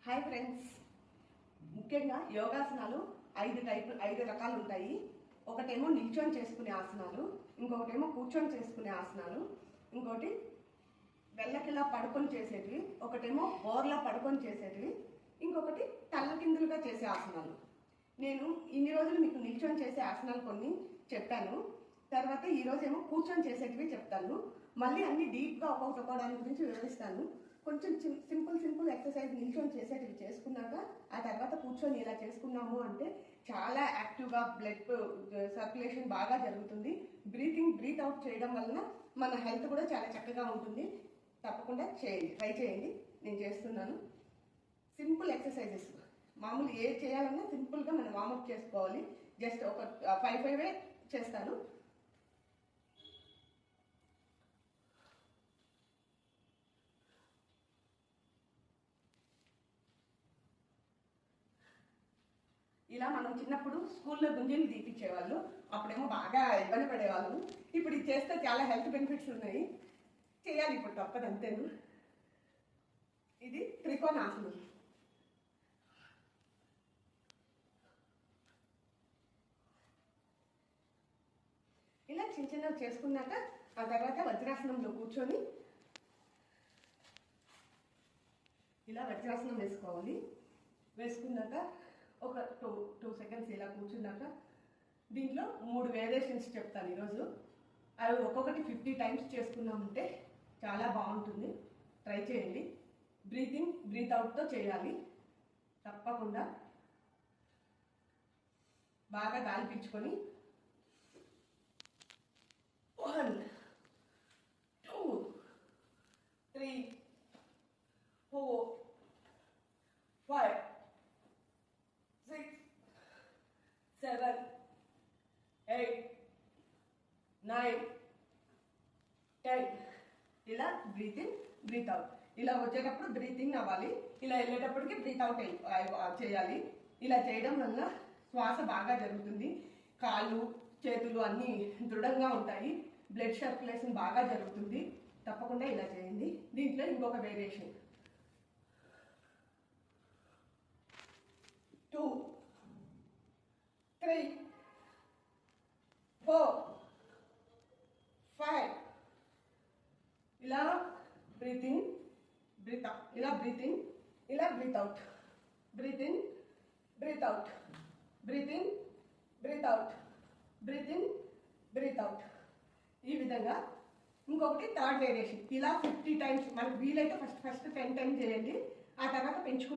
Hi friends, ముఖ్యంగా యోగాసనాలు ఐదు రకాలు ఉంటాయి. ఒకటేమో నిల్చొని చేసుకునే ఆసనాలు, ఇంకొకటేమో కూర్చొని చేసుకునే ఆసనాలు, ఇంకోటి వెళ్ళకిలా పడుకొని చేసేటివి, ఒకటేమో బోర్లా పడుకొని చేసేటివి, ఇంకొకటి తల్లకిందులుగా చేసే ఆసనాలు. నేను ఇన్ని రోజులు మీకు నిల్చొని చేసే ఆసనాలు కొన్ని చెప్పాను. తర్వాత ఈరోజేమో కూర్చొని చేసేటివి చెప్తాను. మళ్ళీ అన్ని డీప్గా ఒక్కొక్కటి దాని గురించి వివరిస్తాను. కొంచెం సింపుల్ ఎక్సర్సైజ్ నిల్చొని చేసేటివి చేసుకున్నాక ఆ తర్వాత కూర్చొని ఇలా చేసుకున్నాము అంటే చాలా యాక్టివ్గా బ్లడ్ సర్క్యులేషన్ బాగా జరుగుతుంది. బ్రీత్ అవుట్ చేయడం వలన మన హెల్త్ కూడా చాలా చక్కగా ఉంటుంది. తప్పకుండా చేయండి, ట్రై చేయండి. నేను చేస్తున్నాను. సింపుల్ ఎక్సర్సైజెస్, మామూలు ఏ చేయాలన్నా సింపుల్గా మనం వార్మప్ చేసుకోవాలి. జస్ట్ ఒక 5 చేస్తాను. ఇలా మనం చిన్నప్పుడు స్కూల్లో గుంజీలు తీపిచ్చేవాళ్ళు, అప్పుడేమో బాగా ఇబ్బంది పడేవాళ్ళము. ఇప్పుడు ఇది చేస్తే చాలా హెల్త్ బెనిఫిట్స్ ఉన్నాయి. చేయాలి, ఇప్పుడు తప్పదు, అంతేను. ఇది త్రికోణాసనం. ఇలా చిన్నవి చేసుకున్నాక ఆ తర్వాత వజ్రాసనంలో కూర్చొని ఇలా వజ్రాసనం వేసుకోవాలి. వేసుకున్నాక ఒక 2 సెకండ్స్ ఇలా కూర్చున్నాక దీంట్లో 3 వేరియేషన్స్ చెప్తాను ఈరోజు. అవి ఒక్కొక్కటి 50 టైమ్స్ చేసుకున్నామంటే చాలా బాగుంటుంది. ట్రై చేయండి. బ్రీత్ అవుట్తో చేయాలి. తప్పకుండా బాగా గాలి పీల్చుకొని 1 2 3 4 5 6 7 8 9 10. ఇలా బ్రీత్ ఇన్ బ్రీత్ అవుట్. ఇలా వచ్చేటప్పుడు బ్రీతింగ్ అవ్వాలి, ఇలా వెళ్ళేటప్పటికి బ్రీత్ అవుట్ చేయాలి. ఇలా చేయడం వల్ల శ్వాస బాగా జరుగుతుంది. కాళ్ళు చేతులు అన్నీ దృఢంగా ఉంటాయి. బ్లడ్ సర్క్యులేషన్ బాగా జరుగుతుంది. తప్పకుండా ఇలా చేయండి. దీంట్లో ఇంకొక వేరియేషన్ 2 3 4 5. ఇలా బ్రీత్ ఇన్ బ్రీత్ అవుట్, ఇలా బ్రీత్ ఇన్, ఇలా breathe out, breathe in breathe out, breathe in breathe out, breathe in breathe out. ఈ విధంగా. ఇంకొకటి థర్డ్ వేరియేషన్. ఇలా 50 టైమ్స్. మనకు వీలైతే ఫస్ట్ 10 టైమ్స్ చేయండి. ఆ తర్వాత పెంచుకుంటే